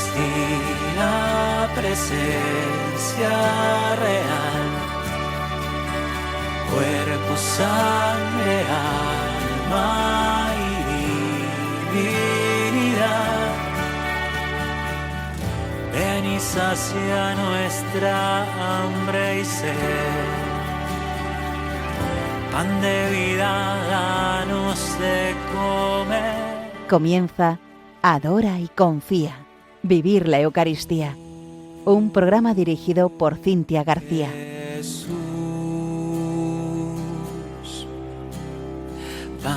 Eucaristía, presencia real, cuerpo, sangre, alma y divinidad. Ven y sacia nuestra hambre y sed. Pan de vida, danos de comer. Comienza Adora y Confía. Vivir la Eucaristía. Un programa dirigido por Cintia García. Jesús, pan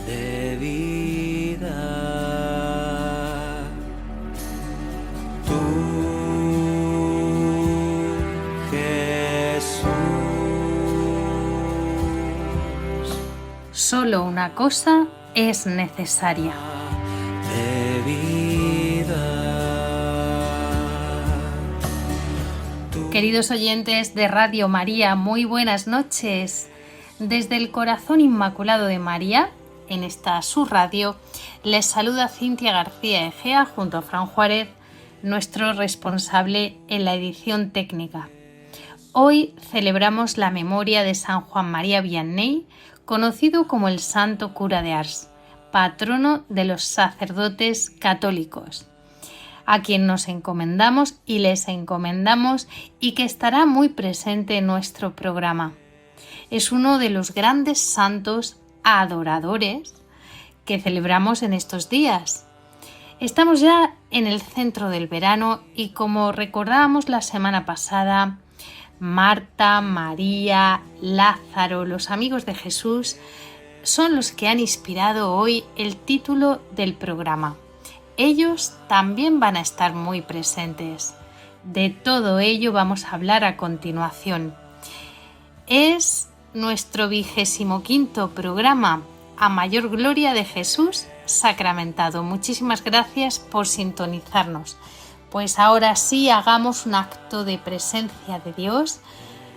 de vida. Tú, Jesús. Solo una cosa es necesaria. De vida. Queridos oyentes de Radio María, muy buenas noches. Desde el Corazón Inmaculado de María, en esta su radio, les saluda Cintia García Egea junto a Fran Juárez, nuestro responsable en la edición técnica. Hoy celebramos la memoria de San Juan María Vianney, conocido como el Santo Cura de Ars, patrono de los sacerdotes católicos, a quien nos encomendamos y les encomendamos y que estará muy presente en nuestro programa. Es uno de los grandes santos adoradores que celebramos en estos días. Estamos ya en el centro del verano y como recordábamos la semana pasada, Marta, María, Lázaro, los amigos de Jesús, son los que han inspirado hoy el título del programa. Ellos también van a estar muy presentes. De todo ello vamos a hablar a continuación. Es nuestro 25º programa, a mayor gloria de Jesús sacramentado. Muchísimas gracias por sintonizarnos. Pues ahora sí, hagamos un acto de presencia de Dios.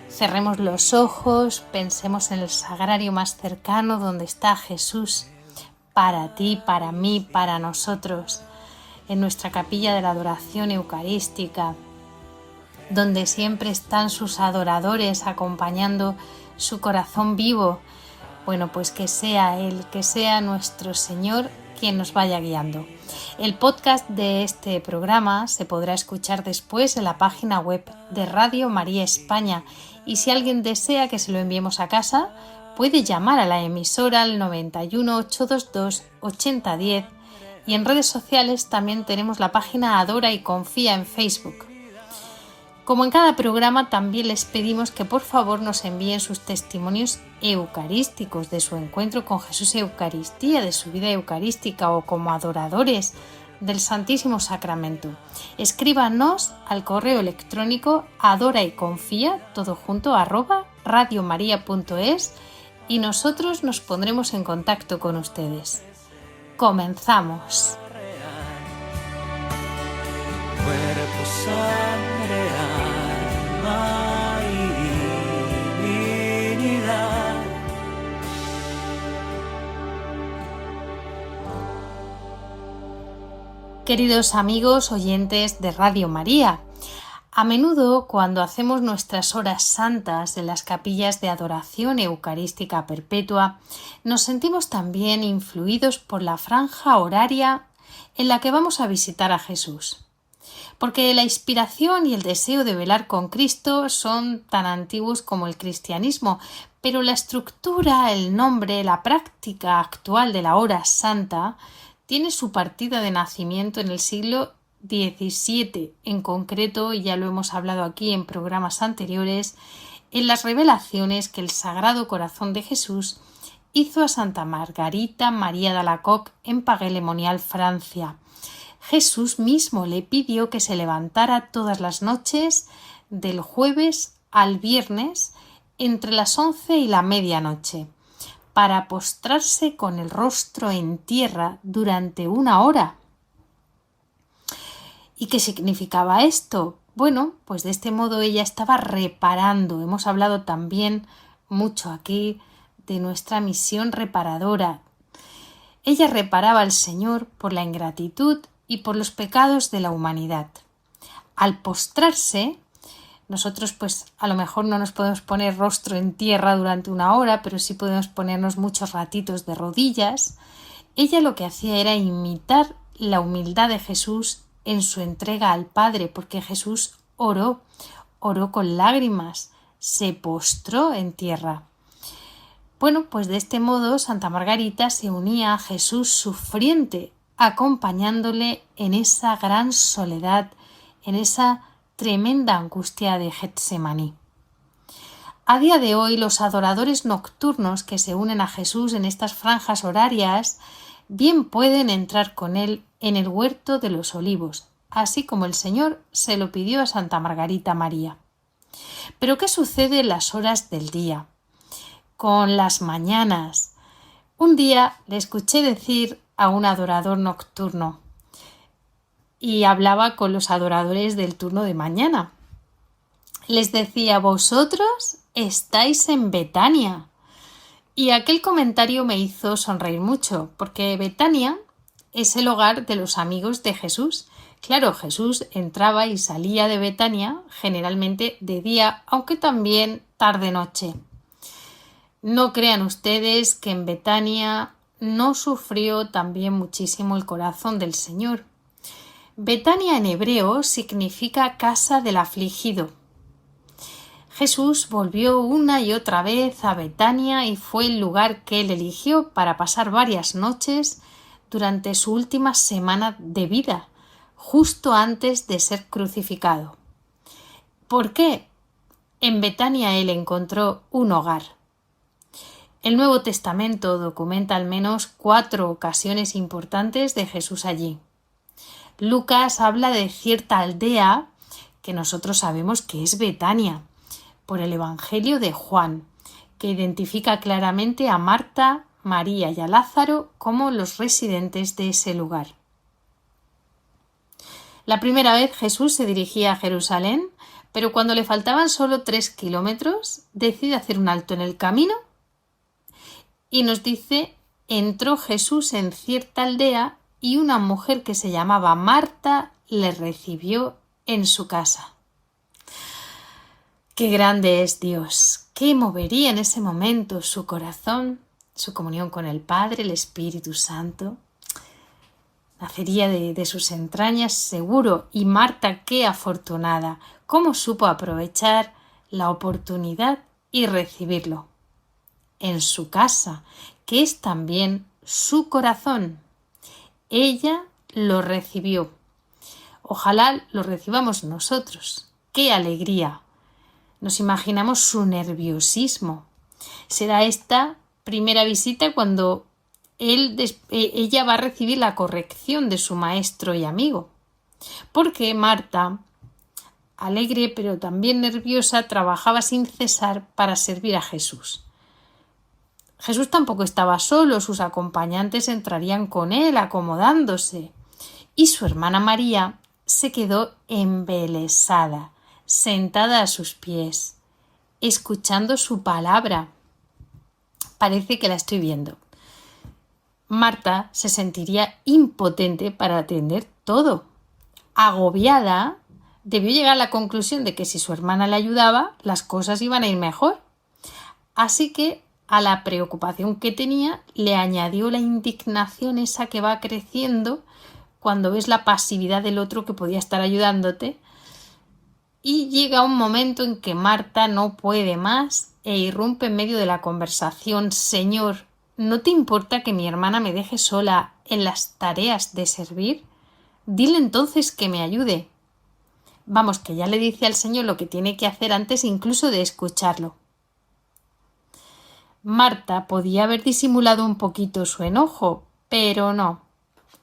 Cerremos los ojos, pensemos en el sagrario más cercano donde está Jesús, para ti, para mí, para nosotros, en nuestra capilla de la adoración eucarística, donde siempre están sus adoradores acompañando su corazón vivo. Bueno, pues que sea Él, que sea nuestro Señor quien nos vaya guiando. El podcast de este programa se podrá escuchar después en la página web de Radio María España y si alguien desea que se lo enviemos a casa, puede llamar a la emisora al 91 822 8010 y en redes sociales también tenemos la página Adora y Confía en Facebook. Como en cada programa, también les pedimos que por favor nos envíen sus testimonios eucarísticos de su encuentro con Jesús y Eucaristía, de su vida eucarística o como adoradores del Santísimo Sacramento. Escríbanos al correo electrónico adorayconfía, todo junto, @radiomaria.es y nosotros nos pondremos en contacto con ustedes. Comenzamos. Cuerpo, sangre, alma y divinidad. Queridos amigos oyentes de Radio María, a menudo cuando hacemos nuestras horas santas en las capillas de adoración eucarística perpetua, nos sentimos también influidos por la franja horaria en la que vamos a visitar a Jesús. Porque la inspiración y el deseo de velar con Cristo son tan antiguos como el cristianismo, pero la estructura, el nombre, la práctica actual de la hora santa tiene su partida de nacimiento en el siglo XVII, en concreto, y ya lo hemos hablado aquí en programas anteriores, en las revelaciones que el Sagrado Corazón de Jesús hizo a Santa Margarita María de Alacoque en Pagues-le-Monial, Francia. Jesús mismo le pidió que se levantara todas las noches del jueves al viernes entre las 11 y la medianoche para postrarse con el rostro en tierra durante 1 hora. ¿Y qué significaba esto? Bueno, pues de este modo ella estaba reparando. Hemos hablado también mucho aquí de nuestra misión reparadora. ella reparaba al Señor por la ingratitud y por los pecados de la humanidad. Al postrarse, nosotros pues a lo mejor no nos podemos poner rostro en tierra durante 1 hora, pero sí podemos ponernos muchos ratitos de rodillas. Ella lo que hacía era imitar la humildad de Jesús en su entrega al Padre, porque Jesús oró con lágrimas, se postró en tierra. Bueno, pues de este modo Santa Margarita se unía a Jesús sufriente, acompañándole en esa gran soledad, en esa tremenda angustia de Getsemaní. A día de hoy, los adoradores nocturnos que se unen a Jesús en estas franjas horarias bien pueden entrar con él en el huerto de los olivos, así como el Señor se lo pidió a Santa Margarita María. Pero ¿qué sucede en las horas del día? Con las mañanas. Un día le escuché decir a un adorador nocturno y hablaba con los adoradores del turno de mañana. Les decía: vosotros estáis en Betania. Y aquel comentario me hizo sonreír mucho, porque Betania es el hogar de los amigos de Jesús. Claro, Jesús entraba y salía de Betania generalmente de día, aunque también tarde-noche. No crean ustedes que en Betania no sufrió también muchísimo el corazón del Señor. Betania en hebreo significa casa del afligido. Jesús volvió una y otra vez a Betania y fue el lugar que él eligió para pasar varias noches durante su última semana de vida, justo antes de ser crucificado. ¿Por qué? En Betania él encontró un hogar. El Nuevo Testamento documenta al menos 4 ocasiones importantes de Jesús allí. Lucas habla de cierta aldea que nosotros sabemos que es Betania, por el Evangelio de Juan, que identifica claramente a Marta, María y a Lázaro como los residentes de ese lugar. La primera vez Jesús se dirigía a Jerusalén, pero cuando le faltaban solo 3 kilómetros, decide hacer un alto en el camino y nos dice: entró Jesús en cierta aldea y una mujer que se llamaba Marta le recibió en su casa. ¡Qué grande es Dios! ¿Qué movería en ese momento su corazón, su comunión con el Padre, el Espíritu Santo? Nacería de sus entrañas seguro, y Marta, qué afortunada, cómo supo aprovechar la oportunidad y recibirlo en su casa, que es también su corazón. Ella lo recibió. Ojalá lo recibamos nosotros. ¡Qué alegría! Nos imaginamos su nerviosismo. Será esta primera visita cuando ella va a recibir la corrección de su maestro y amigo. Porque Marta, alegre pero también nerviosa, trabajaba sin cesar para servir a Jesús. Jesús tampoco estaba solo, sus acompañantes entrarían con él acomodándose. Y su hermana María se quedó embelesada, sentada a sus pies, escuchando su palabra. Parece que la estoy viendo. Marta se sentiría impotente para atender todo. Agobiada, debió llegar a la conclusión de que si su hermana le ayudaba, las cosas iban a ir mejor. Así que a la preocupación que tenía le añadió la indignación esa que va creciendo cuando ves la pasividad del otro que podía estar ayudándote. Y llega un momento en que Marta no puede más e irrumpe en medio de la conversación: Señor, ¿no te importa que mi hermana me deje sola en las tareas de servir? Dile entonces que me ayude. Vamos, que ya le dice al Señor lo que tiene que hacer antes incluso de escucharlo. Marta podía haber disimulado un poquito su enojo, pero no.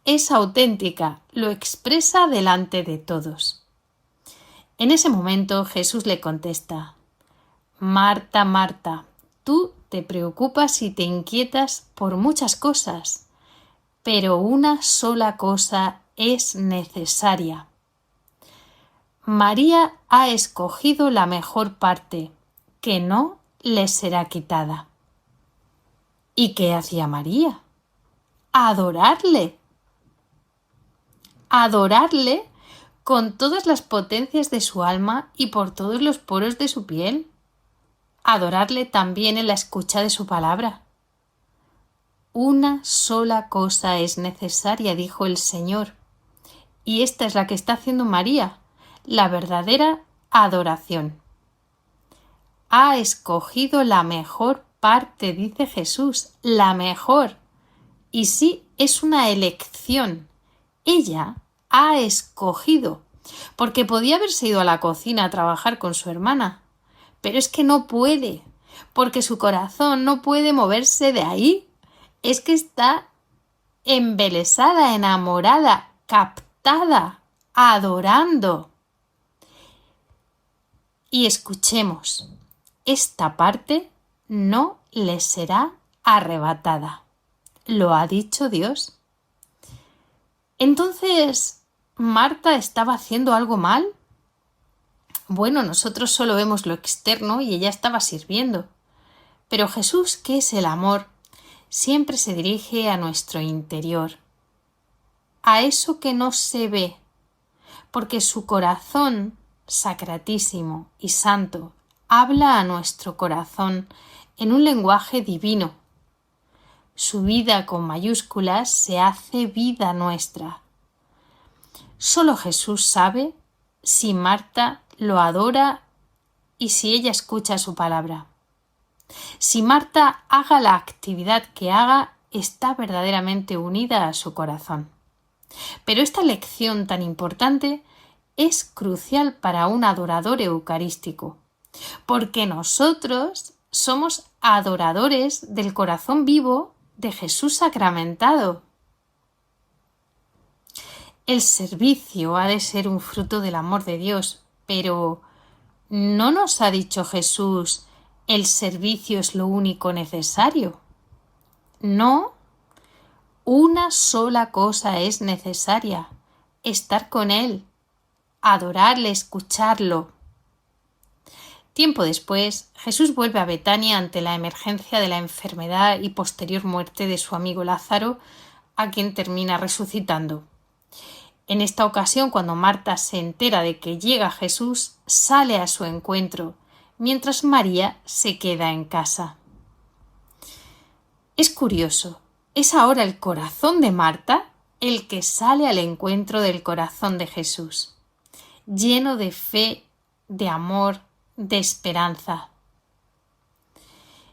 Es auténtica, lo expresa delante de todos. En ese momento Jesús le contesta: Marta, Marta, tú te preocupas y te inquietas por muchas cosas, pero una sola cosa es necesaria. María ha escogido la mejor parte, que no le será quitada. ¿Y qué hacía María? adorarle. Adorarle con todas las potencias de su alma y por todos los poros de su piel. Adorarle también en la escucha de su palabra. Una sola cosa es necesaria, dijo el Señor, y esta es la que está haciendo María, la verdadera adoración. Ha escogido la mejor parte, dice Jesús, la mejor. Y sí, es una elección. Ella ha escogido, porque podía haberse ido a la cocina a trabajar con su hermana, pero es que no puede, porque su corazón no puede moverse de ahí. Es que está embelesada, enamorada, captada, adorando. Y escuchemos, esta parte no le será arrebatada. ¿Lo ha dicho Dios? Entonces, ¿Marta estaba haciendo algo mal? Bueno, nosotros solo vemos lo externo y ella estaba sirviendo. Pero Jesús, que es el amor, siempre se dirige a nuestro interior, a eso que no se ve, porque su corazón sacratísimo y santo habla a nuestro corazón en un lenguaje divino. Su vida con mayúsculas se hace vida nuestra. Solo Jesús sabe si Marta lo adora y si ella escucha su palabra. Si Marta, haga la actividad que haga, está verdaderamente unida a su corazón. Pero esta lección tan importante es crucial para un adorador eucarístico, porque nosotros somos adoradores del corazón vivo de Jesús sacramentado. El servicio ha de ser un fruto del amor de Dios, pero ¿no nos ha dicho Jesús el servicio es lo único necesario? No, una sola cosa es necesaria, estar con Él, adorarle, escucharlo. Tiempo después, Jesús vuelve a Betania ante la emergencia de la enfermedad y posterior muerte de su amigo Lázaro, a quien termina resucitando. En esta ocasión, cuando Marta se entera de que llega Jesús, sale a su encuentro, mientras María se queda en casa. Es curioso, es ahora el corazón de Marta el que sale al encuentro del corazón de Jesús, lleno de fe, de amor, de esperanza.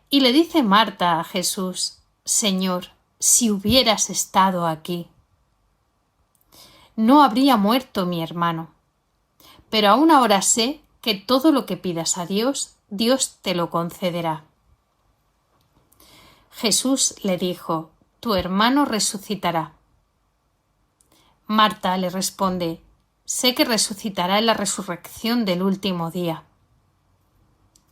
Y le dice Marta a Jesús: Señor, si hubieras estado aquí, no habría muerto mi hermano. Pero aún ahora sé que todo lo que pidas a Dios, Dios te lo concederá. Jesús le dijo: tu hermano resucitará. Marta le responde: sé que resucitará en la resurrección del último día.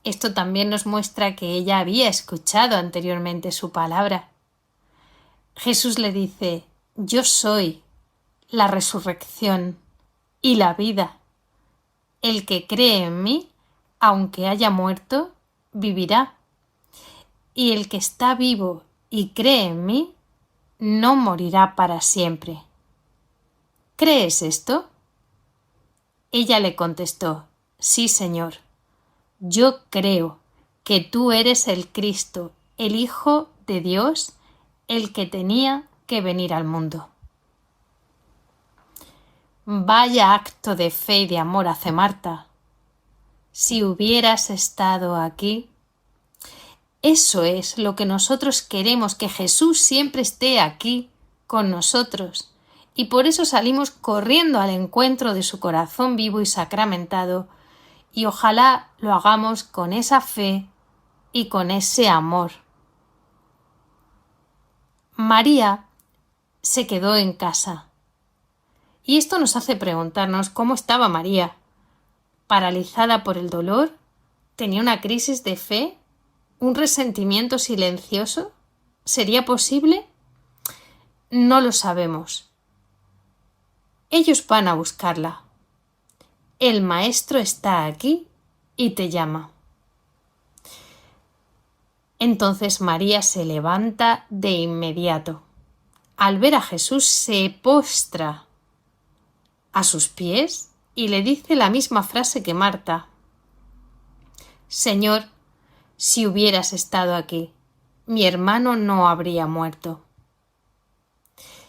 Esto también nos muestra que ella había escuchado anteriormente su palabra. Jesús le dice: yo soy la resurrección y la vida. El que cree en mí, aunque haya muerto, vivirá. Y el que está vivo y cree en mí, no morirá para siempre. ¿Crees esto? Ella le contestó: sí, Señor. Yo creo que tú eres el Cristo, el Hijo de Dios, el que tenía que venir al mundo. Vaya acto de fe y de amor hace Marta. Si hubieras estado aquí. Eso es lo que nosotros queremos, que Jesús siempre esté aquí con nosotros. Y por eso salimos corriendo al encuentro de su corazón vivo y sacramentado, y ojalá lo hagamos con esa fe y con ese amor. María se quedó en casa. Y esto nos hace preguntarnos cómo estaba María. ¿Paralizada por el dolor? ¿Tenía una crisis de fe? ¿Un resentimiento silencioso? ¿Sería posible? No lo sabemos. Ellos van a buscarla. El Maestro está aquí y te llama. Entonces María se levanta de inmediato. al ver a Jesús, se postra a sus pies y le dice la misma frase que Marta. Señor, si hubieras estado aquí, mi hermano no habría muerto.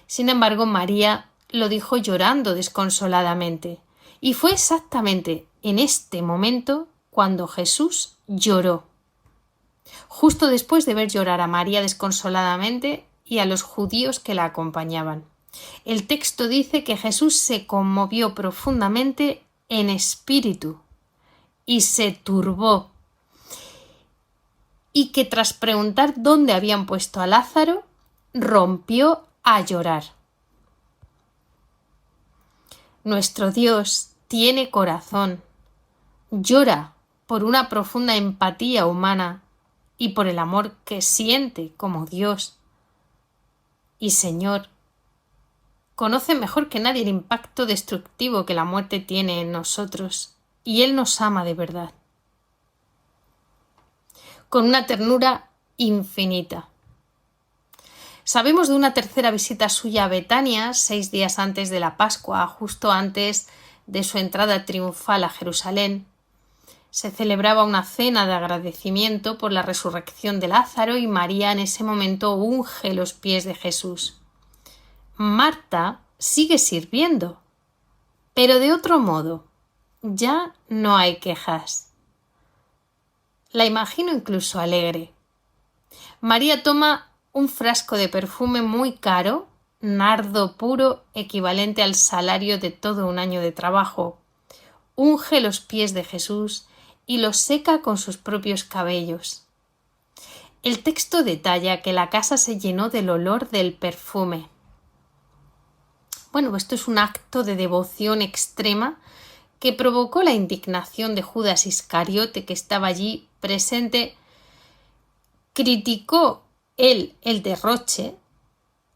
Sin embargo, María lo dijo llorando desconsoladamente, y fue exactamente en este momento cuando Jesús lloró. Justo después de ver llorar a María desconsoladamente y a los judíos que la acompañaban. El texto dice que Jesús se conmovió profundamente en espíritu y se turbó, y que tras preguntar dónde habían puesto a Lázaro, rompió a llorar. Nuestro Dios tiene corazón, llora por una profunda empatía humana y por el amor que siente como Dios y Señor. Conoce mejor que nadie el impacto destructivo que la muerte tiene en nosotros, y Él nos ama de verdad, con una ternura infinita. Sabemos de una tercera visita suya a Betania, 6 días antes de la Pascua, justo antes de su entrada triunfal a Jerusalén. Se celebraba una cena de agradecimiento por la resurrección de Lázaro y María en ese momento unge los pies de Jesús. Marta sigue sirviendo, pero de otro modo. Ya no hay quejas. La imagino incluso alegre. María toma un frasco de perfume muy caro, nardo puro, equivalente al salario de todo un año de trabajo. Unge los pies de Jesús y los seca con sus propios cabellos. El texto detalla que la casa se llenó del olor del perfume. Bueno, esto es un acto de devoción extrema que provocó la indignación de Judas Iscariote, que estaba allí presente. Criticó él el derroche,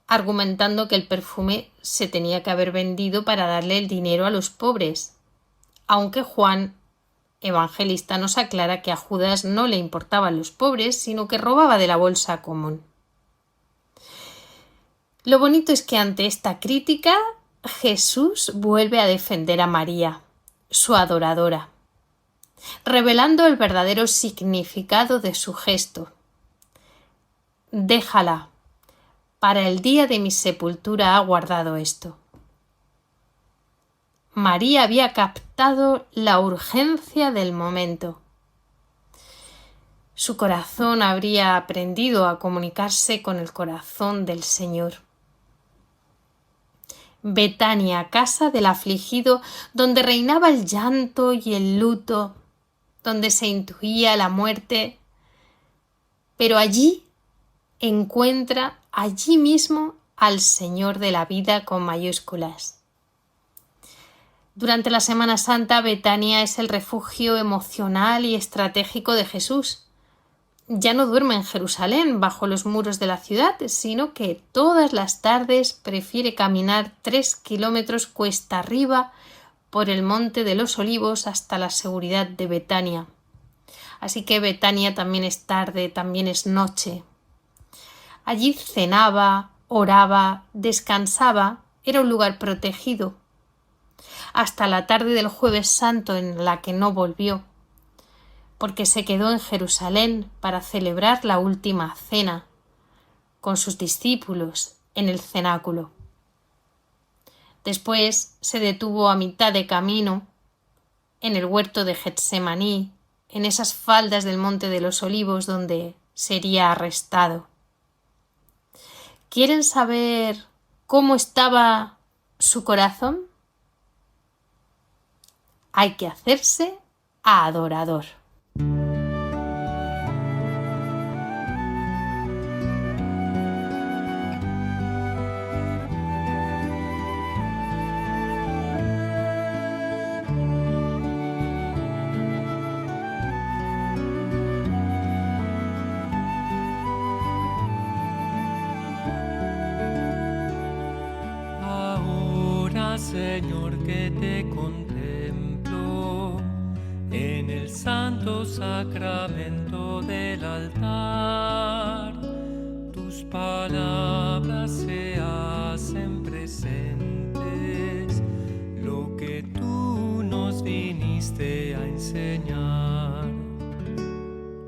argumentando que el perfume se tenía que haber vendido para darle el dinero a los pobres, aunque Juan Evangelista nos aclara que a Judas no le importaban los pobres, sino que robaba de la bolsa común. Lo bonito es que ante esta crítica, Jesús vuelve a defender a María, su adoradora, revelando el verdadero significado de su gesto. Déjala, para el día de mi sepultura ha guardado esto. María había captado la urgencia del momento. Su corazón habría aprendido a comunicarse con el corazón del Señor. Betania, casa del afligido, donde reinaba el llanto y el luto, donde se intuía la muerte, pero allí encuentra allí mismo al Señor de la vida con mayúsculas. Durante la Semana Santa, Betania es el refugio emocional y estratégico de Jesús. Ya no duerme en Jerusalén, bajo los muros de la ciudad, sino que todas las tardes prefiere caminar 3 kilómetros cuesta arriba por el Monte de los Olivos hasta la seguridad de Betania. Así que Betania también es tarde, también es noche. Allí cenaba, oraba, descansaba, era un lugar protegido. Hasta la tarde del Jueves Santo, en la que no volvió, porque se quedó en Jerusalén para celebrar la última cena con sus discípulos en el cenáculo. Después se detuvo a mitad de camino en el huerto de Getsemaní, en esas faldas del Monte de los Olivos donde sería arrestado. ¿Quieren saber cómo estaba su corazón? Hay que hacerse adorador. Señor, que te contemplo en el santo sacramento del altar, tu tus palabras se hacen presentes, lo que tú nos viniste a enseñar.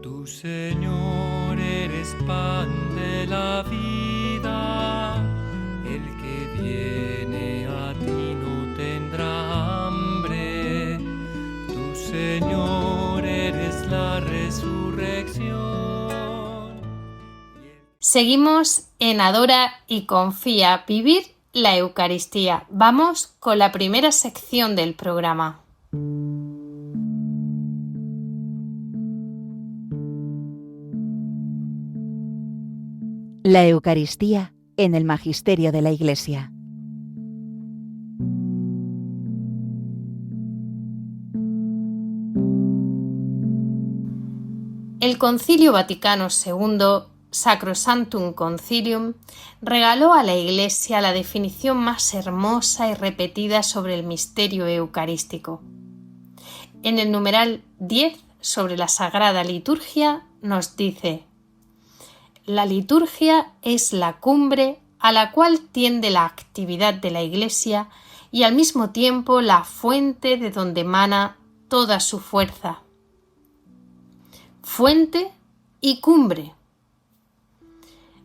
Tú, Señor, eres pan de la vida, el que viene a ti no tendrá hambre. Tú, Señor, eres la resurrección. Seguimos en Adora y Confía, vivir la Eucaristía. Vamos con la primera sección del programa. La Eucaristía en el Magisterio de la Iglesia. El Concilio Vaticano II, Sacrosanctum Concilium, regaló a la Iglesia la definición más hermosa y repetida sobre el misterio eucarístico. En el numeral 10 sobre la Sagrada Liturgia nos dice: la liturgia es la cumbre a la cual tiende la actividad de la Iglesia y al mismo tiempo la fuente de donde emana toda su fuerza. Fuente y cumbre.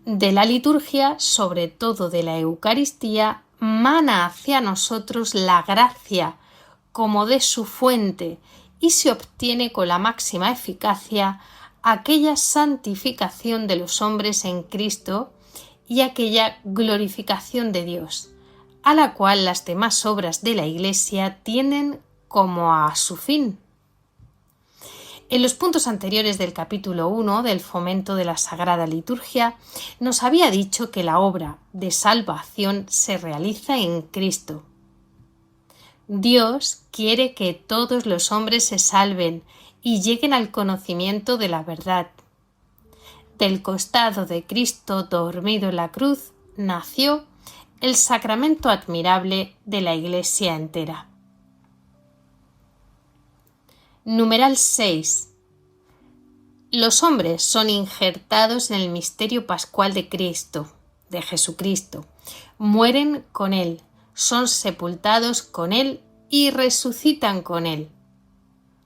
De la liturgia, sobre todo de la Eucaristía, mana hacia nosotros la gracia como de su fuente y se obtiene con la máxima eficacia aquella santificación de los hombres en Cristo y aquella glorificación de Dios, a la cual las demás obras de la Iglesia tienden como a su fin. En los puntos anteriores del capítulo 1 del fomento de la Sagrada Liturgia nos había dicho que la obra de salvación se realiza en Cristo. Dios quiere que todos los hombres se salven y lleguen al conocimiento de la verdad. Del costado de Cristo dormido en la cruz nació el sacramento admirable de la Iglesia entera. Numeral 6. Los hombres son injertados en el misterio pascual de Cristo, de Jesucristo. Mueren con Él, son sepultados con Él y resucitan con Él.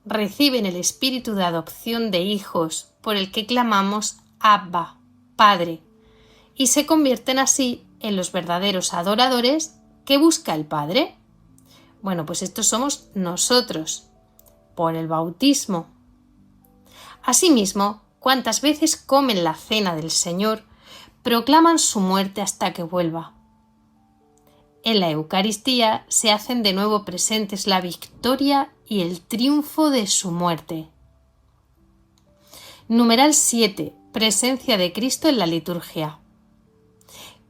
Reciben el espíritu de adopción de hijos por el que clamamos Abba, Padre, y se convierten así en los verdaderos adoradores que busca el Padre. Bueno, pues estos somos nosotros, por el bautismo. Asimismo, cuantas veces comen la cena del Señor, proclaman su muerte hasta que vuelva. En la Eucaristía se hacen de nuevo presentes la victoria y el triunfo de su muerte. Numeral 7. Presencia de Cristo en la liturgia.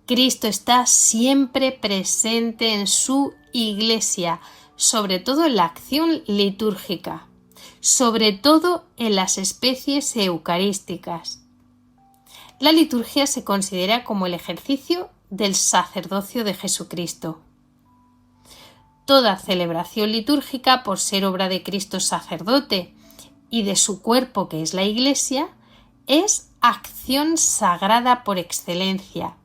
Cristo está siempre presente en su Iglesia, sobre todo en la acción litúrgica, sobre todo en las especies eucarísticas. La liturgia se considera como el ejercicio del sacerdocio de Jesucristo. Toda celebración litúrgica, por ser obra de Cristo sacerdote y de su cuerpo que es la Iglesia, es acción sagrada por excelencia,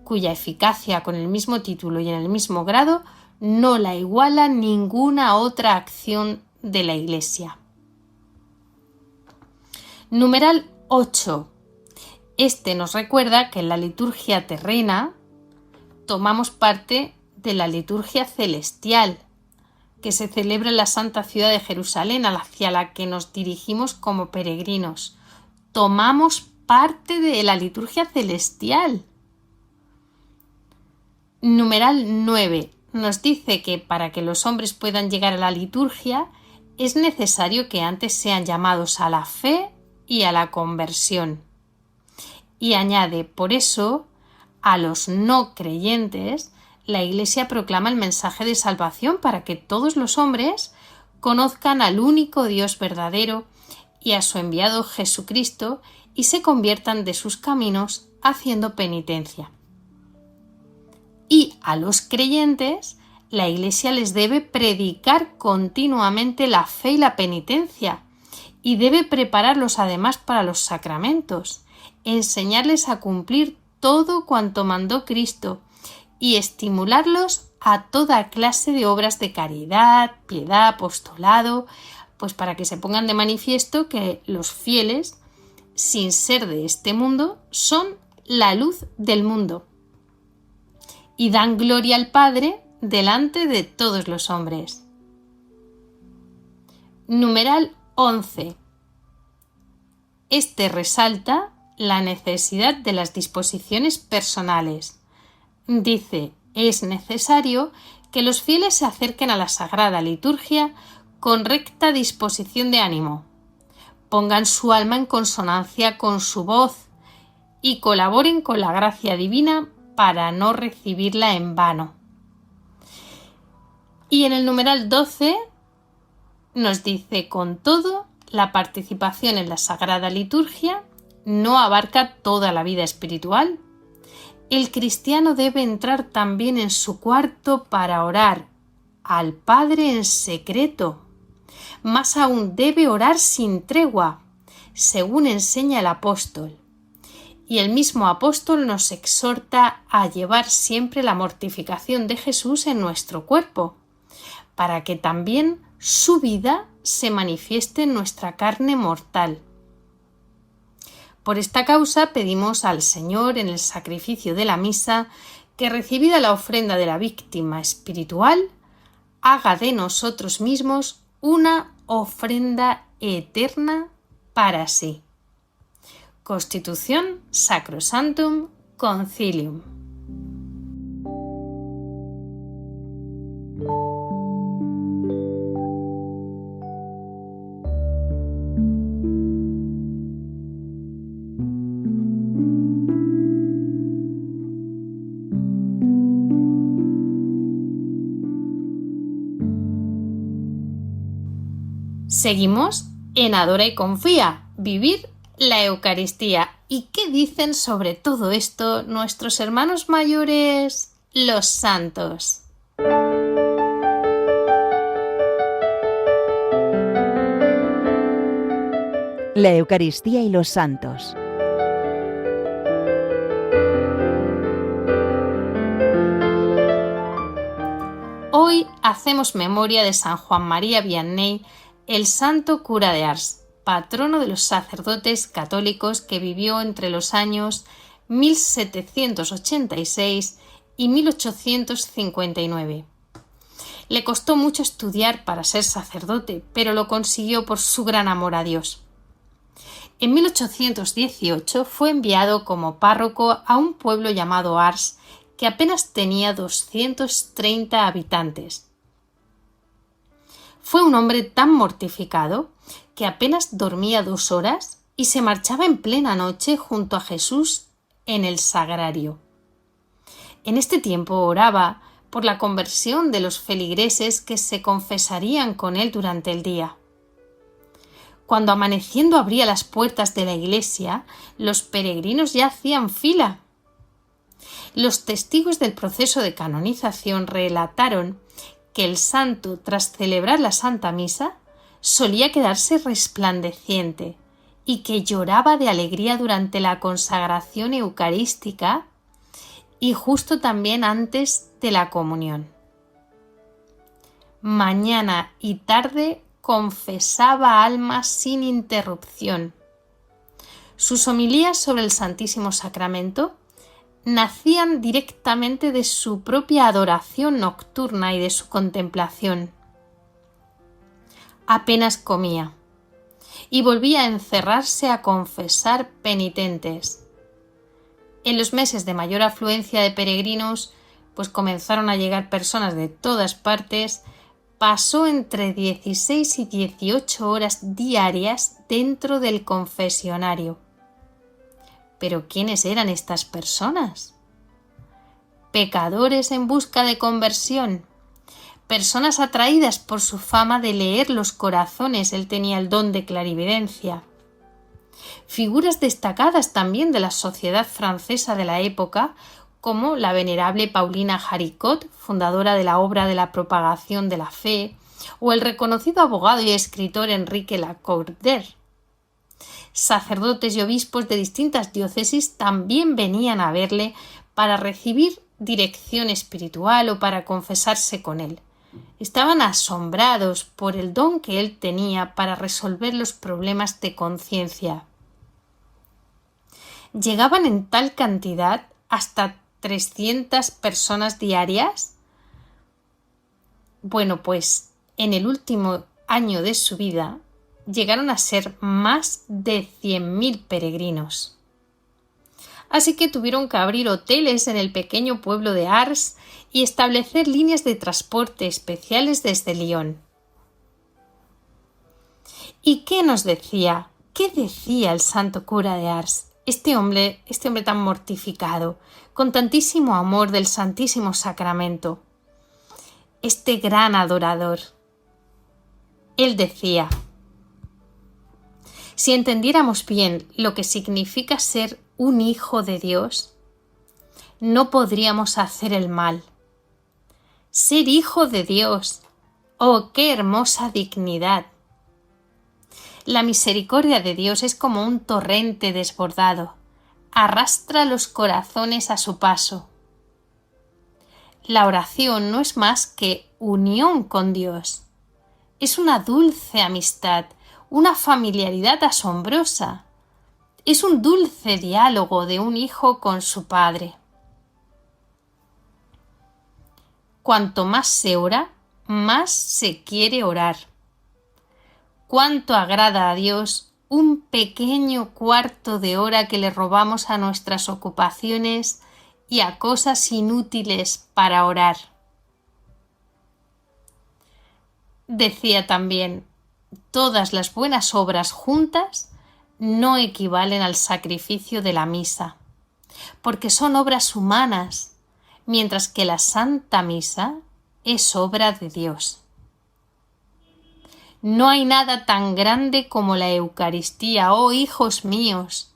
cuya eficacia con el mismo título y en el mismo grado no la iguala ninguna otra acción de la Iglesia. Numeral 8. Este nos recuerda que en la liturgia terrena tomamos parte de la liturgia celestial, que se celebra en la Santa Ciudad de Jerusalén, hacia la que nos dirigimos como peregrinos. Tomamos parte de la liturgia celestial. Numeral 9 nos dice que para que los hombres puedan llegar a la liturgia es necesario que antes sean llamados a la fe y a la conversión. Y añade, por eso, a los no creyentes, la Iglesia proclama el mensaje de salvación para que todos los hombres conozcan al único Dios verdadero y a su enviado Jesucristo y se conviertan de sus caminos haciendo penitencia. Y a los creyentes, la Iglesia les debe predicar continuamente la fe y la penitencia y debe prepararlos además para los sacramentos, enseñarles a cumplir todo cuanto mandó Cristo y estimularlos a toda clase de obras de caridad, piedad, apostolado, pues para que se pongan de manifiesto que los fieles, sin ser de este mundo, son la luz del mundo y dan gloria al Padre delante de todos los hombres. Numeral 11. Este resalta la necesidad de las disposiciones personales. Dice, es necesario que los fieles se acerquen a la Sagrada Liturgia con recta disposición de ánimo, pongan su alma en consonancia con su voz y colaboren con la gracia divina para no recibirla en vano. Y en el numeral 12 nos dice, con todo, la participación en la Sagrada Liturgia no abarca toda la vida espiritual. El cristiano debe entrar también en su cuarto para orar al Padre en secreto. Más aún, debe orar sin tregua, según enseña el apóstol. Y el mismo apóstol nos exhorta a llevar siempre la mortificación de Jesús en nuestro cuerpo, para que también su vida se manifieste en nuestra carne mortal. Por esta causa pedimos al Señor en el sacrificio de la misa que, recibida la ofrenda de la víctima espiritual, haga de nosotros mismos una ofrenda eterna para sí. Constitución Sacrosanctum Concilium. Seguimos en Adora y Confía, vivir la Eucaristía. ¿Y qué dicen sobre todo esto nuestros hermanos mayores, los santos? La Eucaristía y los santos. Hoy hacemos memoria de San Juan María Vianney, el santo cura de Ars, patrono de los sacerdotes católicos, que vivió entre los años 1786 y 1859. Le costó mucho estudiar para ser sacerdote, pero lo consiguió por su gran amor a Dios. En 1818 fue enviado como párroco a un pueblo llamado Ars, que apenas tenía 230 habitantes. Fue un hombre tan mortificado que apenas dormía 2 horas y se marchaba en plena noche junto a Jesús en el sagrario. En este tiempo oraba por la conversión de los feligreses que se confesarían con él durante el día. Cuando amaneciendo abría las puertas de la iglesia, los peregrinos ya hacían fila. Los testigos del proceso de canonización relataron que el santo, tras celebrar la Santa Misa, solía quedarse resplandeciente y que lloraba de alegría durante la consagración eucarística y justo también antes de la comunión. Mañana y tarde confesaba almas sin interrupción. Sus homilías sobre el Santísimo Sacramento nacían directamente de su propia adoración nocturna y de su contemplación. Apenas comía y volvía a encerrarse a confesar penitentes. En los meses de mayor afluencia de peregrinos, pues comenzaron a llegar personas de todas partes, pasó entre 16 y 18 horas diarias dentro del confesionario. ¿Pero quiénes eran estas personas? Pecadores en busca de conversión, personas atraídas por su fama de leer los corazones, él tenía el don de clarividencia. Figuras destacadas también de la sociedad francesa de la época, como la venerable Paulina Jaricot, fundadora de la obra de la propagación de la fe, o el reconocido abogado y escritor Enrique Lacordaire. Sacerdotes y obispos de distintas diócesis también venían a verle para recibir dirección espiritual o para confesarse con él. Estaban asombrados por el don que él tenía para resolver los problemas de conciencia. ¿Llegaban en tal cantidad hasta 300 personas diarias? Bueno, pues en el último año de su vida llegaron a ser más de 100.000 peregrinos. Así que tuvieron que abrir hoteles en el pequeño pueblo de Ars y establecer líneas de transporte especiales desde Lyon. ¿Y qué nos decía? ¿Qué decía el santo cura de Ars? Este hombre tan mortificado, con tantísimo amor del Santísimo Sacramento, este gran adorador. Él decía: si entendiéramos bien lo que significa ser un hijo de Dios, no podríamos hacer el mal. Ser hijo de Dios, ¡oh, qué hermosa dignidad! La misericordia de Dios es como un torrente desbordado, arrastra los corazones a su paso. La oración no es más que unión con Dios. Es una dulce amistad, una familiaridad asombrosa. Es un dulce diálogo de un hijo con su padre. Cuanto más se ora, más se quiere orar. Cuánto agrada a Dios un pequeño cuarto de hora que le robamos a nuestras ocupaciones y a cosas inútiles para orar. Decía también: todas las buenas obras juntas no equivalen al sacrificio de la misa, porque son obras humanas, mientras que la Santa Misa es obra de Dios. No hay nada tan grande como la Eucaristía, oh hijos míos.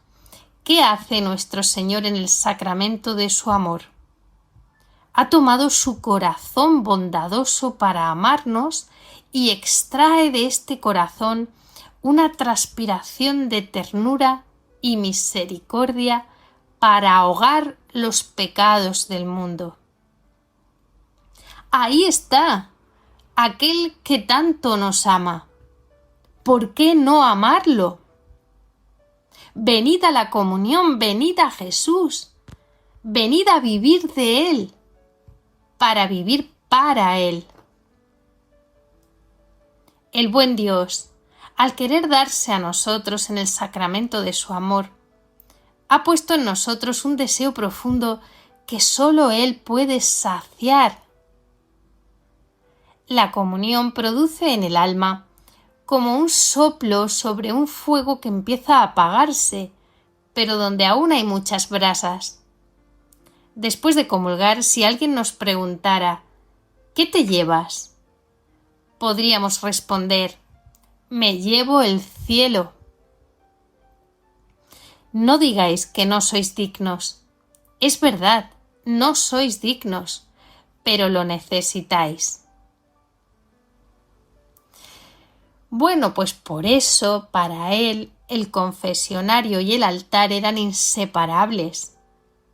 ¿Qué hace nuestro Señor en el sacramento de su amor? Ha tomado su corazón bondadoso para amarnos y extrae de este corazón una transpiración de ternura y misericordia para ahogar los pecados del mundo. Ahí está, aquel que tanto nos ama. ¿Por qué no amarlo? Venid a la comunión, venid a Jesús, venid a vivir de Él, para vivir para Él. El buen Dios, al querer darse a nosotros en el sacramento de su amor, ha puesto en nosotros un deseo profundo que sólo Él puede saciar. La comunión produce en el alma como un soplo sobre un fuego que empieza a apagarse, pero donde aún hay muchas brasas. Después de comulgar, si alguien nos preguntara: ¿qué te llevas?, podríamos responder: me llevo el cielo. No digáis que no sois dignos. Es verdad, no sois dignos, pero lo necesitáis. Bueno, pues por eso, para él, el confesionario y el altar eran inseparables.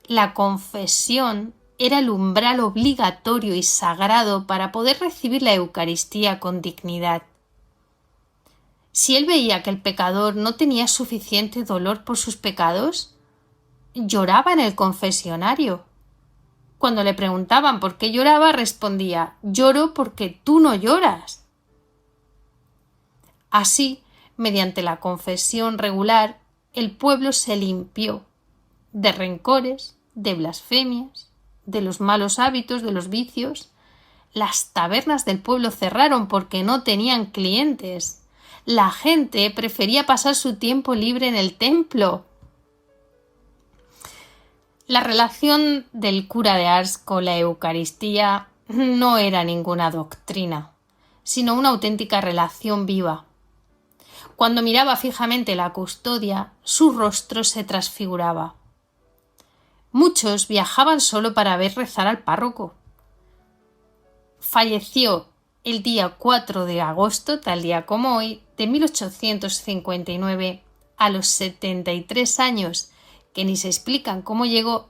La confesión era el umbral obligatorio y sagrado para poder recibir la Eucaristía con dignidad. Si él veía que el pecador no tenía suficiente dolor por sus pecados, lloraba en el confesionario. Cuando le preguntaban por qué lloraba, respondía: lloro porque tú no lloras. Así, mediante la confesión regular, el pueblo se limpió de rencores, de blasfemias, de los malos hábitos, de los vicios. Las tabernas del pueblo cerraron porque no tenían clientes. La gente prefería pasar su tiempo libre en el templo. La relación del cura de Ars con la Eucaristía no era ninguna doctrina, sino una auténtica relación viva. Cuando miraba fijamente la custodia, su rostro se transfiguraba. Muchos viajaban solo para ver rezar al párroco. Falleció el día 4 de agosto, tal día como hoy, de 1859, a los 73 años, que ni se explican cómo llegó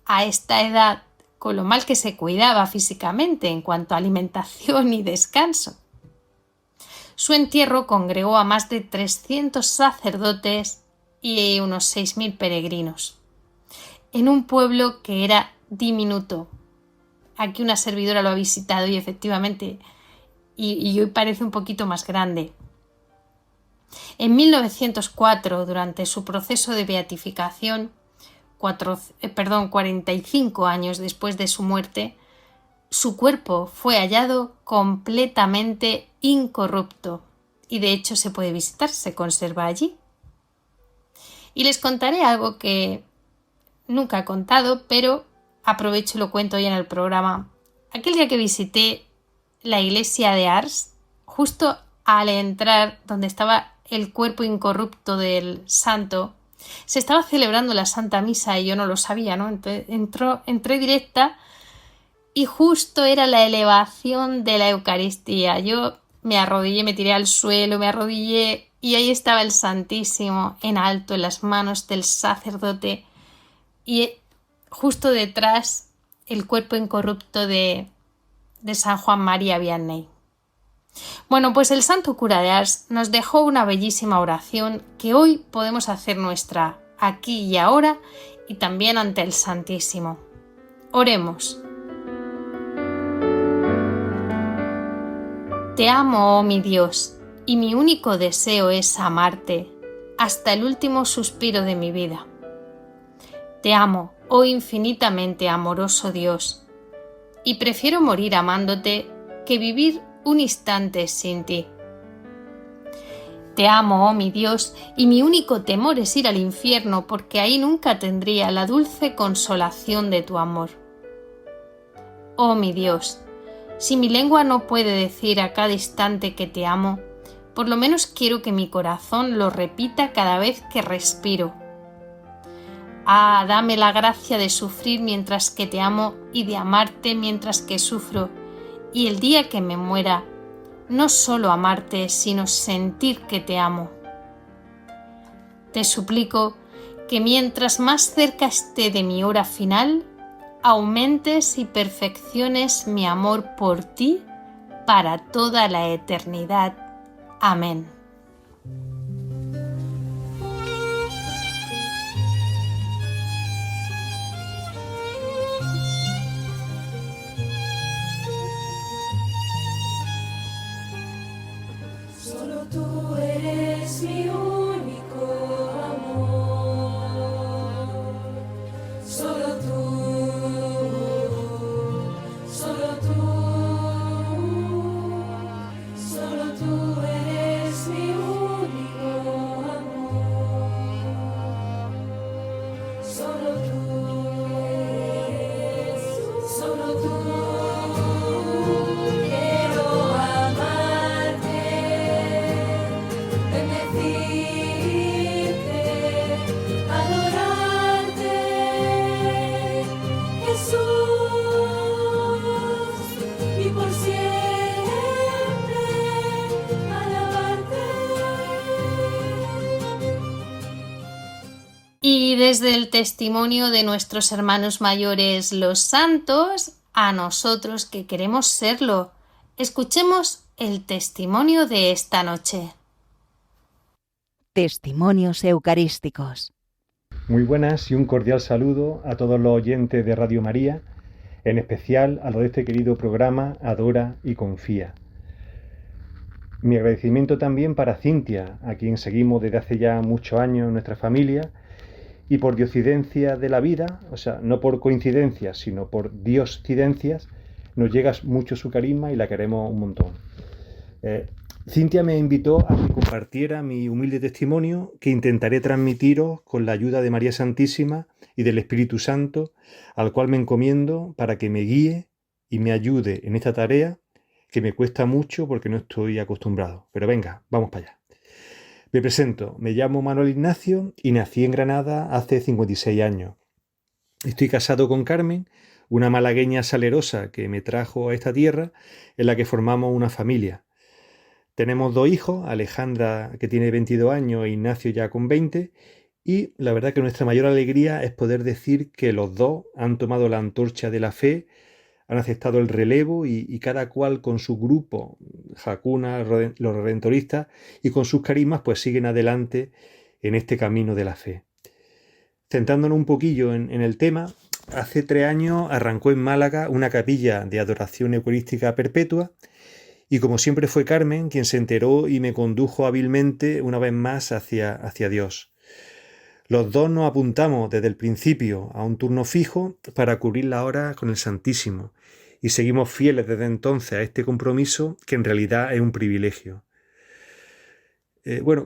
a esta edad con lo mal que se cuidaba físicamente en cuanto a alimentación y descanso. Su entierro congregó a más de 300 sacerdotes y unos 6.000 peregrinos, en un pueblo que era diminuto. Aquí una servidora lo ha visitado y efectivamente, y hoy parece un poquito más grande. En 1904, durante su proceso de beatificación, 45 años después de su muerte, su cuerpo fue hallado completamente incorrupto y de hecho se puede visitar, se conserva allí. Y les contaré algo que nunca he contado, pero aprovecho y lo cuento hoy en el programa. Aquel día que visité la iglesia de Ars, justo al entrar donde estaba el cuerpo incorrupto del santo, se estaba celebrando la Santa Misa y yo no lo sabía, ¿no? Entonces entré directa y justo era la elevación de la Eucaristía. Yo me arrodillé, me tiré al suelo, me arrodillé y ahí estaba el Santísimo en alto en las manos del sacerdote y justo detrás el cuerpo incorrupto de San Juan María Vianney. Bueno, pues el santo cura de Ars nos dejó una bellísima oración que hoy podemos hacer nuestra aquí y ahora y también ante el Santísimo. Oremos. Te amo, oh mi Dios, y mi único deseo es amarte hasta el último suspiro de mi vida. Te amo, oh infinitamente amoroso Dios, y prefiero morir amándote que vivir un instante sin ti. Te amo, oh mi Dios, y mi único temor es ir al infierno, porque ahí nunca tendría la dulce consolación de tu amor. Oh mi Dios, si mi lengua no puede decir a cada instante que te amo, por lo menos quiero que mi corazón lo repita cada vez que respiro. Ah, dame la gracia de sufrir mientras que te amo y de amarte mientras que sufro, y el día que me muera, no solo amarte, sino sentir que te amo. Te suplico que mientras más cerca esté de mi hora final, aumentes y perfecciones mi amor por ti para toda la eternidad. Amén. Solo tú eres mi único amor. Solo tú, solo tú, solo tú eres mi único amor. Solo tú eres, solo tú. Quiero amarte, bendecirte, adorarte, Jesús, y por siempre alabarte. Y desde el testimonio de nuestros hermanos mayores, los santos, a nosotros que queremos serlo, escuchemos el testimonio de esta noche. Testimonios eucarísticos. Muy buenas y un cordial saludo a todos los oyentes de Radio María, en especial a los de este querido programa Adora y Confía. Mi agradecimiento también para Cintia, a quien seguimos desde hace ya muchos años en nuestra familia, y por diocidencia de la vida, o sea, no por coincidencias, sino por dioscidencias, nos llega mucho su carisma y la queremos un montón. Cintia me invitó a que compartiera mi humilde testimonio que intentaré transmitiros con la ayuda de María Santísima y del Espíritu Santo, al cual me encomiendo para que me guíe y me ayude en esta tarea que me cuesta mucho porque no estoy acostumbrado. Pero venga, vamos para allá. Me presento, me llamo Manuel Ignacio y nací en Granada hace 56 años. Estoy casado con Carmen, una malagueña salerosa que me trajo a esta tierra en la que formamos una familia. Tenemos 2 hijos, Alejandra, que tiene 22 años, e Ignacio ya con 20, y la verdad que nuestra mayor alegría es poder decir que los dos han tomado la antorcha de la fe, han aceptado el relevo y cada cual con su grupo, Hakuna, los redentoristas, y con sus carismas, pues siguen adelante en este camino de la fe. Centrándonos un poquillo en el tema, hace 3 años arrancó en Málaga una capilla de adoración eucarística perpetua, y como siempre fue Carmen quien se enteró y me condujo hábilmente una vez más hacia Dios. Los dos nos apuntamos desde el principio a un turno fijo para cubrir la hora con el Santísimo, y seguimos fieles desde entonces a este compromiso que en realidad es un privilegio.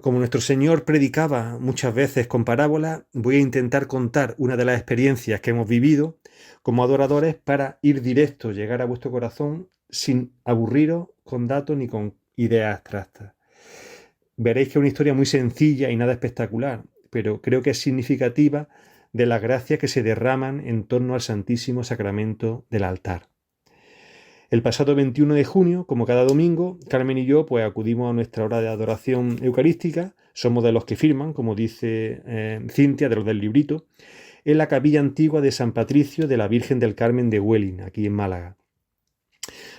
Como nuestro Señor predicaba muchas veces con parábolas, voy a intentar contar una de las experiencias que hemos vivido como adoradores para ir directo, llegar a vuestro corazón sin aburriros con datos ni con ideas abstractas. Veréis que es una historia muy sencilla y nada espectacular, pero creo que es significativa de las gracias que se derraman en torno al Santísimo Sacramento del altar. El pasado 21 de junio, como cada domingo, Carmen y yo pues acudimos a nuestra hora de adoración eucarística, somos de los que firman, como dice Cintia, de los del librito, en la capilla antigua de San Patricio de la Virgen del Carmen de Huelin, aquí en Málaga.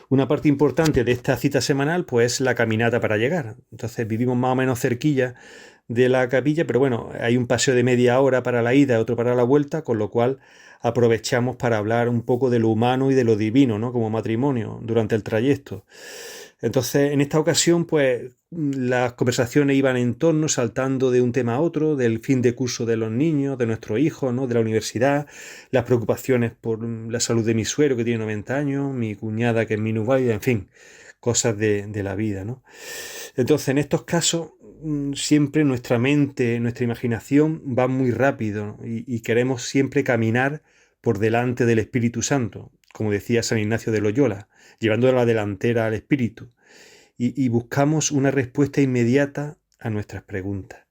Una parte importante de esta cita semanal pues es la caminata para llegar. Entonces vivimos más o menos cerquilla de la capilla, pero bueno, hay un paseo de media hora para la ida, otro para la vuelta, con lo cual aprovechamos para hablar un poco de lo humano y de lo divino, ¿no? Como matrimonio durante el trayecto. Entonces, en esta ocasión, pues las conversaciones iban en torno, saltando de un tema a otro, del fin de curso de los niños, de nuestros hijos, ¿no? De la universidad, las preocupaciones por la salud de mi suegro, que tiene 90 años, mi cuñada, que es minusválida, en fin, cosas de la vida, ¿no? Entonces, en estos casos, siempre nuestra mente, nuestra imaginación va muy rápido, ¿no? y queremos siempre caminar por delante del Espíritu Santo, como decía San Ignacio de Loyola, llevando la delantera al Espíritu, y buscamos una respuesta inmediata a nuestras preguntas.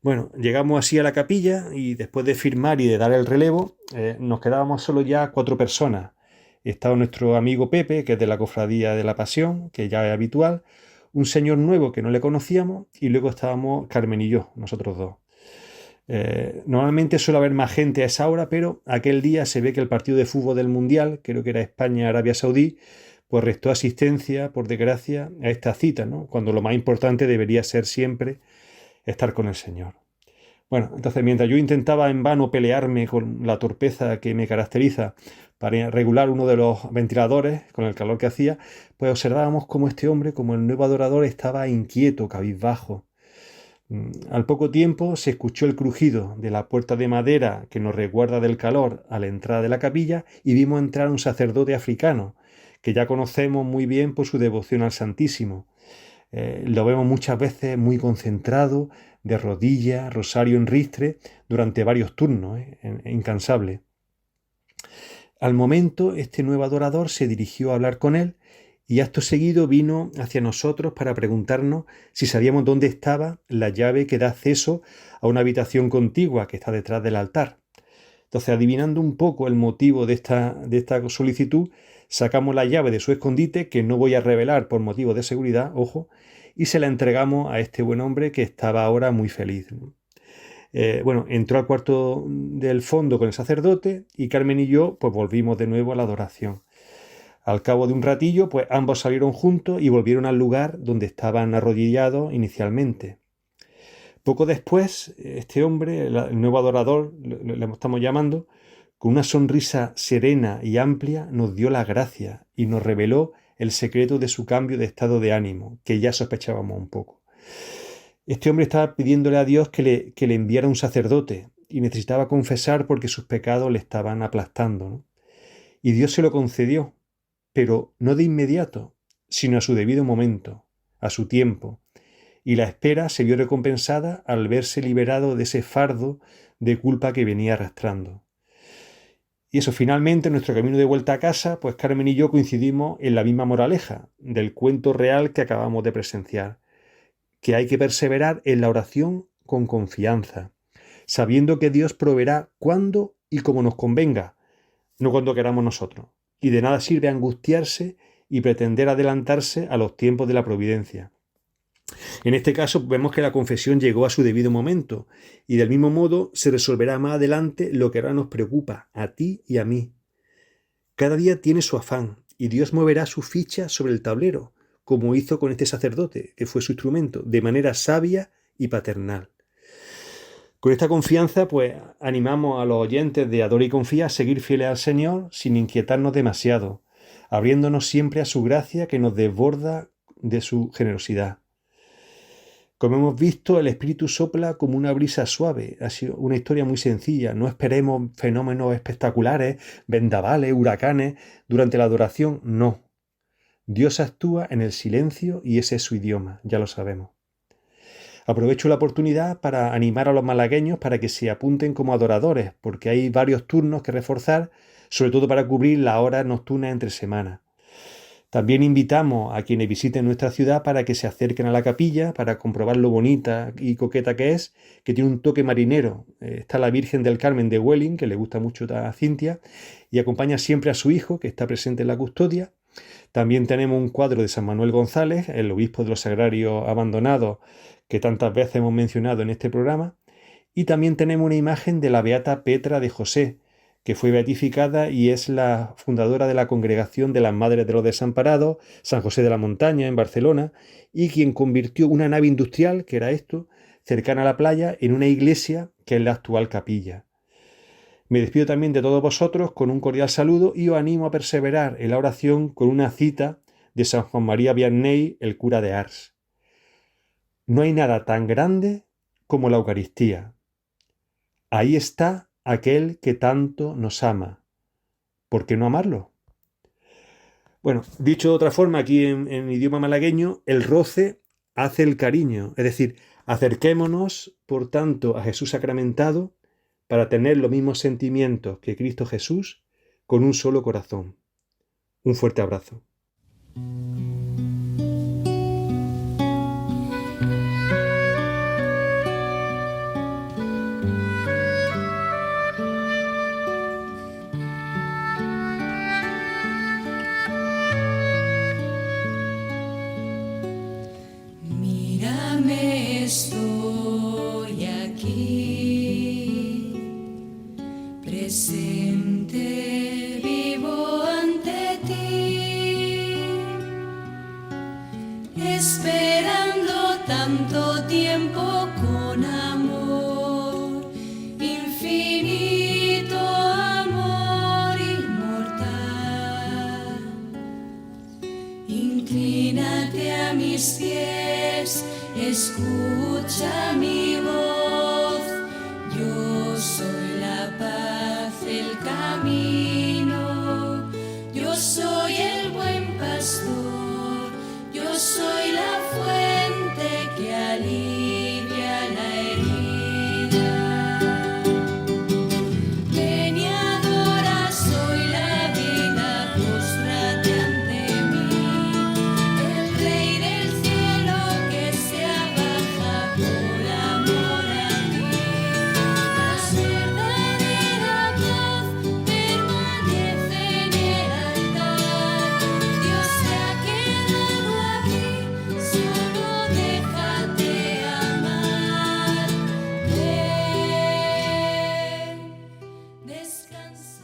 Bueno, llegamos así a la capilla y después de firmar y de dar el relevo, nos quedábamos solo ya 4 personas. Estaba nuestro amigo Pepe, que es de la Cofradía de la Pasión, que ya es habitual, un señor nuevo que no le conocíamos, y luego estábamos Carmen y yo, nosotros dos. Normalmente suele haber más gente a esa hora, pero aquel día se ve que el partido de fútbol del Mundial, creo que era España-Arabia Saudí, pues restó asistencia, por desgracia, a esta cita, ¿no? Cuando lo más importante debería ser siempre estar con el Señor. Bueno, entonces mientras yo intentaba en vano pelearme con la torpeza que me caracteriza para regular uno de los ventiladores con el calor que hacía, pues observábamos cómo este hombre, como el nuevo adorador, estaba inquieto, cabizbajo. Al poco tiempo se escuchó el crujido de la puerta de madera que nos resguarda del calor a la entrada de la capilla, y vimos entrar a un sacerdote africano, que ya conocemos muy bien por su devoción al Santísimo. Lo vemos muchas veces muy concentrado, de rodillas, rosario en ristre, durante varios turnos, incansable. Al momento, este nuevo adorador se dirigió a hablar con él, y acto seguido vino hacia nosotros para preguntarnos si sabíamos dónde estaba la llave que da acceso a una habitación contigua que está detrás del altar. Entonces, adivinando un poco el motivo de esta solicitud, sacamos la llave de su escondite, que no voy a revelar por motivos de seguridad, ojo, y se la entregamos a este buen hombre, que estaba ahora muy feliz. Entró al cuarto del fondo con el sacerdote, y Carmen y yo pues volvimos de nuevo a la adoración. Al cabo de un ratillo, pues ambos salieron juntos y volvieron al lugar donde estaban arrodillados inicialmente. Poco después, este hombre, el nuevo adorador, le estamos llamando, con una sonrisa serena y amplia, nos dio la gracia y nos reveló el secreto de su cambio de estado de ánimo, que ya sospechábamos un poco. Este hombre estaba pidiéndole a Dios que le enviara un sacerdote, y necesitaba confesar porque sus pecados le estaban aplastando, ¿no? Y Dios se lo concedió, pero no de inmediato, sino a su debido momento, a su tiempo, y la espera se vio recompensada al verse liberado de ese fardo de culpa que venía arrastrando. Y eso, finalmente, en nuestro camino de vuelta a casa, pues Carmen y yo coincidimos en la misma moraleja del cuento real que acabamos de presenciar, que hay que perseverar en la oración con confianza, sabiendo que Dios proveerá cuando y como nos convenga, no cuando queramos nosotros. Y de nada sirve angustiarse y pretender adelantarse a los tiempos de la providencia. En este caso vemos que la confesión llegó a su debido momento y del mismo modo se resolverá más adelante lo que ahora nos preocupa, a ti y a mí. Cada día tiene su afán y Dios moverá su ficha sobre el tablero, como hizo con este sacerdote, que fue su instrumento, de manera sabia y paternal. Con esta confianza, pues animamos a los oyentes de Adora y Confía a seguir fieles al Señor sin inquietarnos demasiado, abriéndonos siempre a su gracia que nos desborda de su generosidad. Como hemos visto, el Espíritu sopla como una brisa suave. Ha sido una historia muy sencilla. No esperemos fenómenos espectaculares, vendavales, huracanes durante la adoración. No. Dios actúa en el silencio y ese es su idioma, ya lo sabemos. Aprovecho la oportunidad para animar a los malagueños para que se apunten como adoradores, porque hay varios turnos que reforzar, sobre todo para cubrir las horas nocturnas entre semanas. También invitamos a quienes visiten nuestra ciudad para que se acerquen a la capilla para comprobar lo bonita y coqueta que es, que tiene un toque marinero. Está la Virgen del Carmen de Welling, que le gusta mucho a Cintia, y acompaña siempre a su hijo, que está presente en la custodia. También tenemos un cuadro de San Manuel González, el obispo de los Sagrarios Abandonados, que tantas veces hemos mencionado en este programa. Y también tenemos una imagen de la beata Petra de José, que fue beatificada y es la fundadora de la Congregación de las Madres de los Desamparados, San José de la Montaña, en Barcelona, y quien convirtió una nave industrial, que era esto, cercana a la playa, en una iglesia que es la actual capilla. Me despido también de todos vosotros con un cordial saludo y os animo a perseverar en la oración con una cita de San Juan María Vianney, el cura de Ars. No hay nada tan grande como la Eucaristía. Ahí está aquel que tanto nos ama. ¿Por qué no amarlo? Bueno, dicho de otra forma, aquí en idioma malagueño, el roce hace el cariño. Es decir, acerquémonos, por tanto, a Jesús sacramentado para tener los mismos sentimientos que Cristo Jesús con un solo corazón. Un fuerte abrazo. Mírame, estoy aquí, presente, vivo ante ti, esperando tanto tiempo con amor, infinito amor inmortal. Inclínate a mis pies, escucha mi voz. Yo soy la paz, el camino. Yo soy el buen pastor. Yo soy la fuente que alivia la herida. Ven y adora, soy la vida, póstrate ante mí. El Rey del cielo que se abaja por amor a ti. La verdadera paz permanece en el altar. Dios se ha quedado aquí, solo déjate amar. Ven, descansa.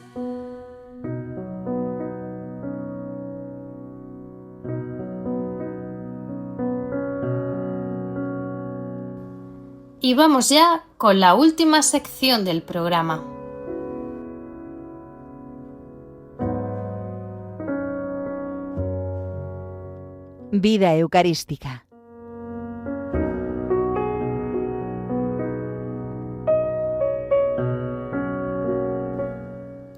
Y vamos ya con la última sección del programa. Vida Eucarística.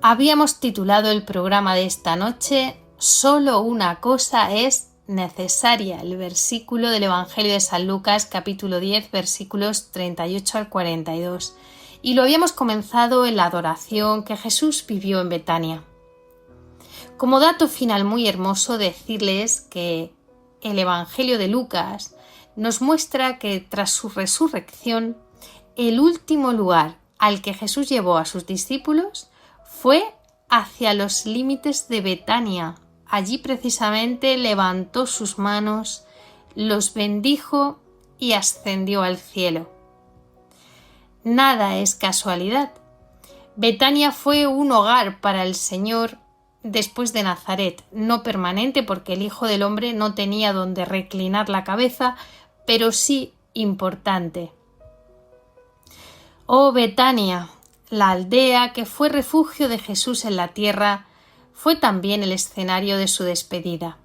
Habíamos titulado el programa de esta noche Solo una cosa es necesaria, el versículo del Evangelio de San Lucas, capítulo 10, versículos 38 al 42. Y lo habíamos comenzado en la adoración que Jesús vivió en Betania. Como dato final muy hermoso, decirles que el Evangelio de Lucas nos muestra que tras su resurrección, el último lugar al que Jesús llevó a sus discípulos fue hacia los límites de Betania. Allí precisamente levantó sus manos, los bendijo y ascendió al cielo. Nada es casualidad. Betania fue un hogar para el Señor después de Nazaret, no permanente porque el Hijo del Hombre no tenía donde reclinar la cabeza, pero sí importante. Oh Betania, la aldea que fue refugio de Jesús en la tierra, fue también el escenario de su despedida.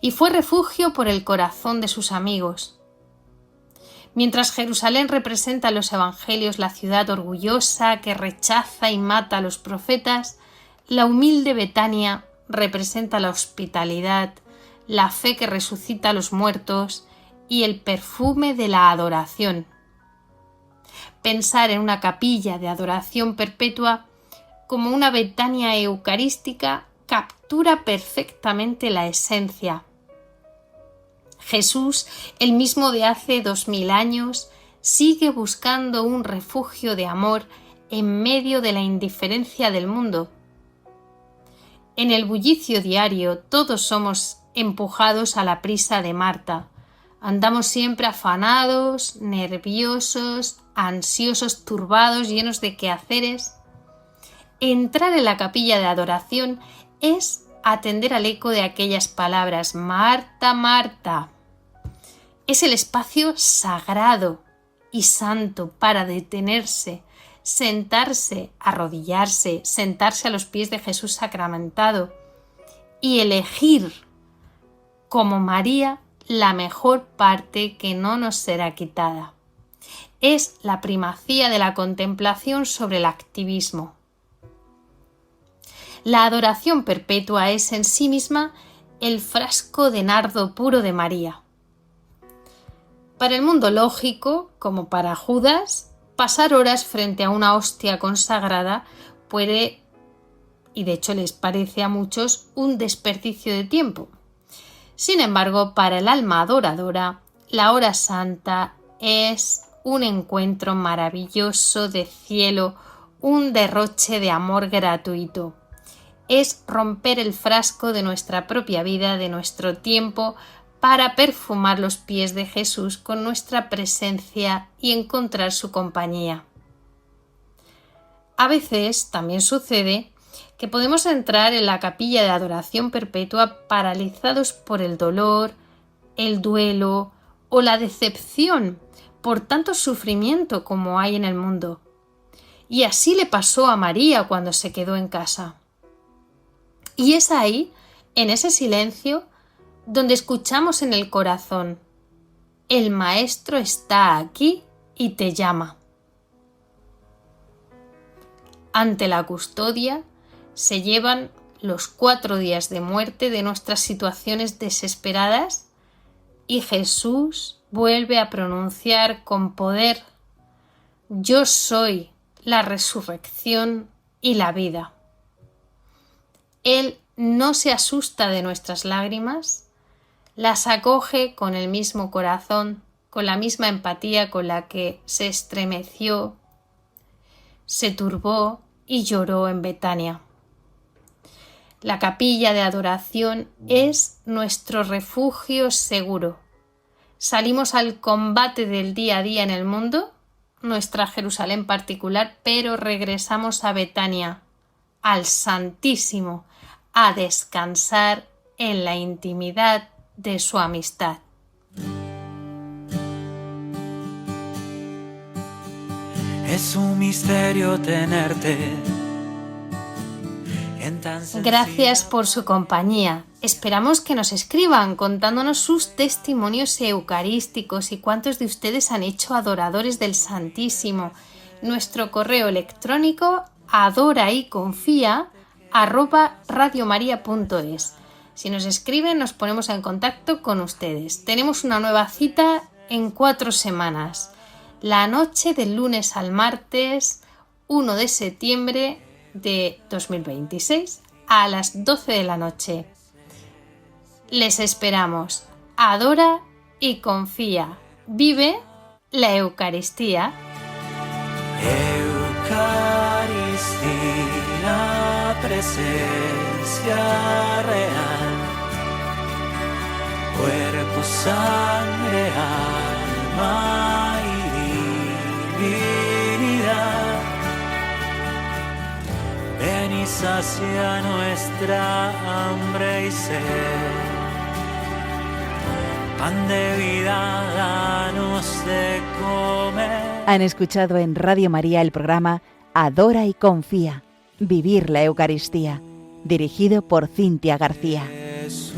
Y fue refugio por el corazón de sus amigos. Mientras Jerusalén representa en los evangelios la ciudad orgullosa que rechaza y mata a los profetas, la humilde Betania representa la hospitalidad, la fe que resucita a los muertos y el perfume de la adoración. Pensar en una capilla de adoración perpetua como una Betania eucarística captura perfectamente la esencia. Jesús, el mismo de hace 2000 años, sigue buscando un refugio de amor en medio de la indiferencia del mundo. En el bullicio diario todos somos empujados a la prisa de Marta. Andamos siempre afanados, nerviosos, ansiosos, turbados, llenos de quehaceres. Entrar en la capilla de adoración es atender al eco de aquellas palabras: Marta, Marta. Es el espacio sagrado y santo para detenerse, sentarse, arrodillarse, sentarse a los pies de Jesús sacramentado y elegir, como María, la mejor parte que no nos será quitada. Es la primacía de la contemplación sobre el activismo. La adoración perpetua es en sí misma el frasco de nardo puro de María. Para el mundo lógico, como para Judas, pasar horas frente a una hostia consagrada puede, y de hecho les parece a muchos, un desperdicio de tiempo. Sin embargo, para el alma adoradora, la hora santa es un encuentro maravilloso de cielo, un derroche de amor gratuito. Es romper el frasco de nuestra propia vida, de nuestro tiempo, para perfumar los pies de Jesús con nuestra presencia y encontrar su compañía. A veces también sucede que podemos entrar en la capilla de adoración perpetua paralizados por el dolor, el duelo o la decepción por tanto sufrimiento como hay en el mundo. Y así le pasó a María cuando se quedó en casa. Y es ahí, en ese silencio, donde escuchamos en el corazón: el Maestro está aquí y te llama. Ante la custodia se llevan los 4 días de muerte de nuestras situaciones desesperadas y Jesús vuelve a pronunciar con poder: yo soy la resurrección y la vida. Él no se asusta de nuestras lágrimas, las acoge con el mismo corazón, con la misma empatía con la que se estremeció, se turbó y lloró en Betania. La capilla de adoración es nuestro refugio seguro. Salimos al combate del día a día en el mundo, nuestra Jerusalén particular, pero regresamos a Betania, al Santísimo, a descansar en la intimidad de su amistad. Es un misterio tenerte. Gracias por su compañía. Esperamos que nos escriban contándonos sus testimonios eucarísticos y cuántos de ustedes han hecho adoradores del Santísimo. Nuestro correo electrónico adorayconfia@radiomaria.es. Si nos escriben, nos ponemos en contacto con ustedes. Tenemos una nueva cita en 4 semanas. La noche del lunes al martes 1 de septiembre de 2026 a las 12 de la noche. Les esperamos. Adora y confía. Vive la Eucaristía. Eucaristía, presencia real. cuerpo, sangre, alma y divinidad. Ven y sacia nuestra hambre y sed. Pan de vida, danos de comer. Han escuchado en Radio María el programa Adora y Confía, Vivir la Eucaristía, dirigido por Cintia García. Jesús,